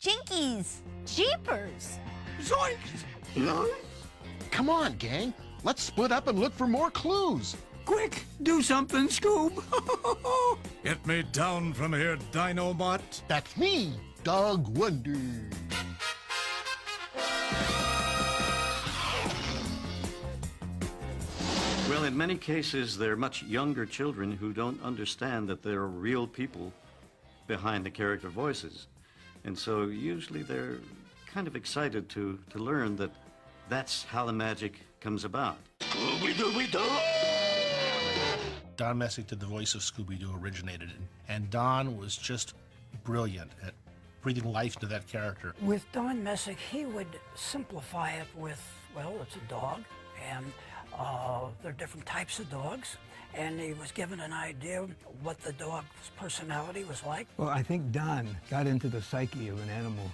Jinkies! Jeepers! Zoinks! Come on, gang. Let's split up and look for more clues. Quick, do something, Scoob. Get me down from here, Dinobot. That's me, Dog Wonder. Well, in many cases, they're much younger children who don't understand that there are real people behind the character voices. And so usually they're kind of excited to learn that that's how the magic comes about. Scooby-Dooby-Doo! Don Messick did the voice of Scooby-Doo, originated it. And Don was just brilliant at breathing life into that character. With Don Messick, he would simplify it with, well, it's a dog, and there are different types of dogs, and he was given an idea of what the dog's personality was like. Well, I think Don got into the psyche of an animal.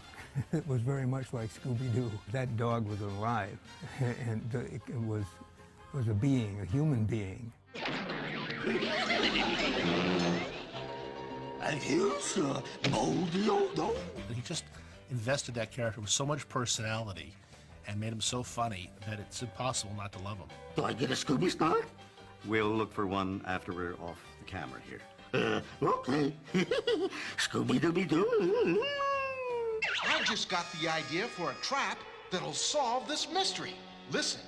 It was very much like Scooby-Doo. That dog was alive, and it was a being, a human being. And here's Moldy Old Dog. He just invested that character with so much personality and made him so funny that it's impossible not to love him. Do I get a Scooby snack? We'll look for one after we're off the camera here. Okay. Scooby-Dooby-Doo. I just got the idea for a trap that'll solve this mystery. Listen.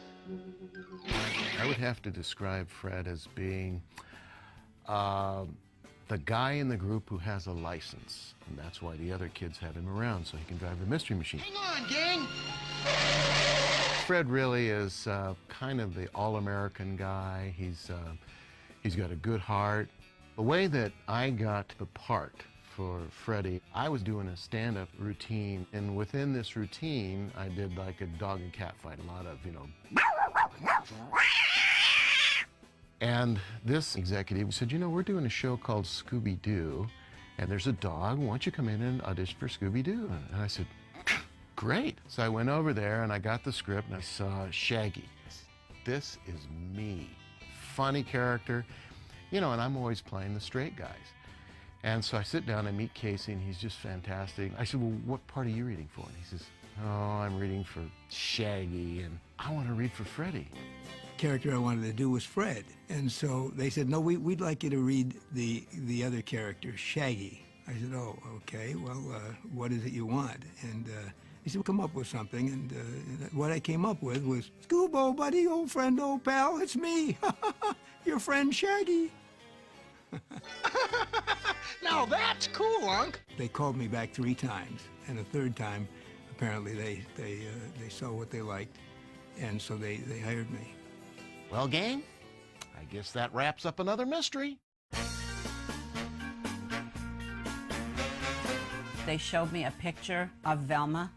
I would have to describe Fred as being the guy in the group who has a license. And that's why the other kids have him around, so he can drive the mystery machine. Hang on, gang! Fred really is kind of the all-American guy. He's got a good heart. The way that I got the part for Freddie, I was doing a stand-up routine, and within this routine, I did like a dog and cat fight, a lot of, you know. And this executive said, you know, we're doing a show called Scooby-Doo, and there's a dog. Why don't you come in and audition for Scooby-Doo? And I said, great. So I went over there and I got the script and I saw Shaggy. This is me. Funny character, you know, and I'm always playing the straight guys. And so I sit down and meet Casey and he's just fantastic. I said, well, what part are you reading for? And he says, oh, I'm reading for Shaggy and I want to read for Freddie. The character I wanted to do was Fred. And so they said, no, we'd like you to read the other character, Shaggy. I said, oh, okay, well, what is it you want? And he said, well, come up with something. And what I came up with was, Scoobo, buddy, old friend, old pal, it's me, your friend Shaggy. Now that's cool, Unc. They called me back 3 times, and the 3rd time, apparently they saw what they liked, and so they hired me. Well, gang, I guess that wraps up another mystery. They showed me a picture of Velma,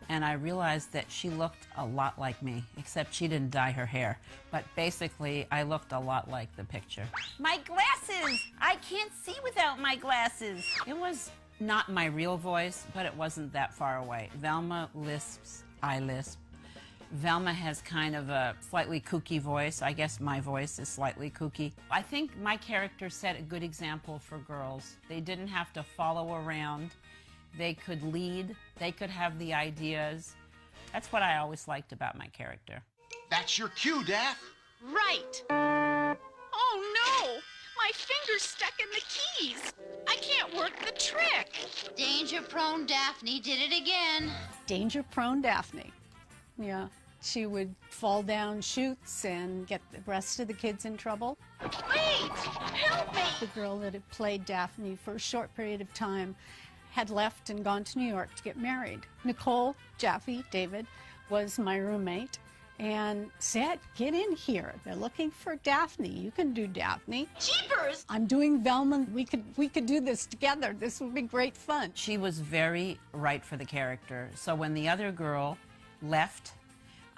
and I realized that she looked a lot like me, except she didn't dye her hair. But basically, I looked a lot like the picture. My glasses! I can't see without my glasses! It was not my real voice, but it wasn't that far away. Velma lisps, I lisp. Velma has kind of a slightly kooky voice. I guess my voice is slightly kooky. I think my character set a good example for girls. They didn't have to follow around. They could lead. They could have the ideas. That's what I always liked about my character. That's your cue, Daff. Right. Oh, no! My finger's stuck in the keys. I can't work the trick. Danger-prone Daphne did it again. Danger-prone Daphne. Yeah, she would fall down chutes and get the rest of the kids in trouble. Wait! Help me! The girl that had played Daphne for a short period of time had left and gone to New York to get married. Nicole, Jaffe, David, was my roommate and said, get in here. They're looking for Daphne. You can do Daphne. Jeepers! I'm doing Velma. We could do this together. This would be great fun. She was very right for the character. So when the other girl left,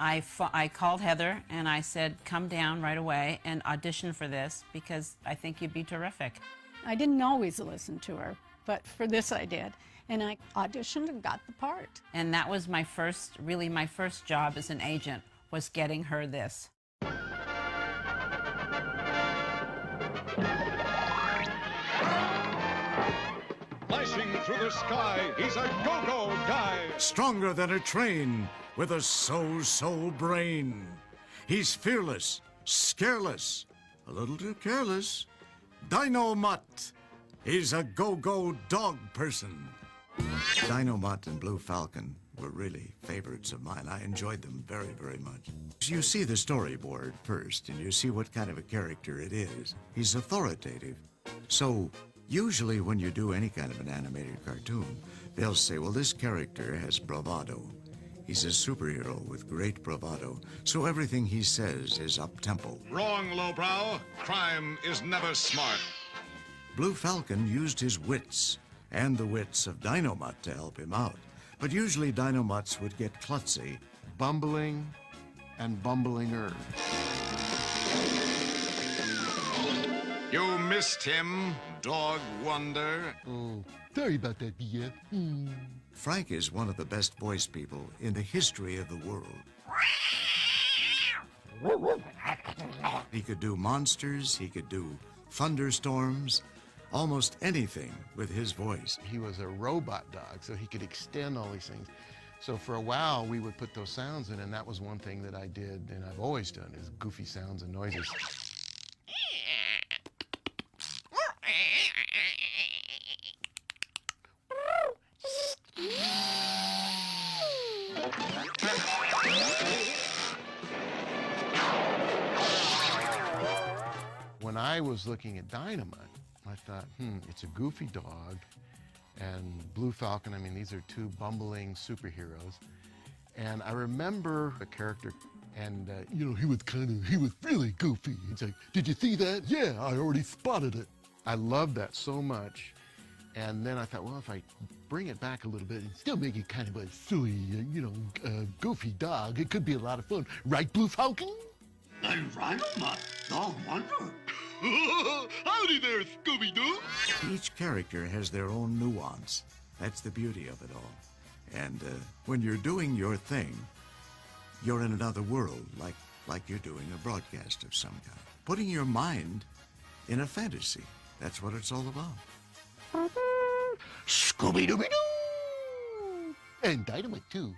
I called Heather and I said, come down right away and audition for this because I think you'd be terrific. I didn't always listen to her, but for this I did. And I auditioned and got the part. And that was my first, really my first job as an agent, was getting her this. Flashing through the sky, he's a go-go stronger than a train, with a so-so brain. He's fearless, scareless, a little too careless. Dino-Mutt. He's a go-go dog person. Dino-Mutt and Blue Falcon were really favorites of mine. I enjoyed them very, very much. You see the storyboard first, and you see what kind of a character it is. He's authoritative. So, usually when you do any kind of an animated cartoon, they'll say, well, this character has bravado. He's a superhero with great bravado, so everything he says is up-tempo. Wrong, lowbrow. Crime is never smart. Blue Falcon used his wits and the wits of Dino-Mutt to help him out. But usually Dino-Mutts would get klutzy, Bumbling and bumbling-er. You missed him, dog wonder. Oh, sorry about that, BF. Frank is one of the best voice people in the history of the world. He could do monsters, he could do thunderstorms, almost anything with his voice. He was a robot dog, so he could extend all these things. So for a while, we would put those sounds in, and that was one thing that I did, and I've always done, is goofy sounds and noises. When I was looking at Dynamite, I thought, it's a goofy dog, and Blue Falcon, I mean, these are two bumbling superheroes. And I remember a character, and, he was really goofy. It's like, did you see that? Yeah, I already spotted it. I loved that so much. And then I thought, well, if I bring it back a little bit and still make it kind of a silly, goofy dog, it could be a lot of fun. Right, Blue Falcon? And Dino-Mutt, dog wonder. Howdy there, Scooby-Doo! Each character has their own nuance. That's the beauty of it all. And when you're doing your thing, you're in another world, like you're doing a broadcast of some kind. Putting your mind in a fantasy. That's what it's all about. Scooby-Dooby-Doo! And Dynamite, too.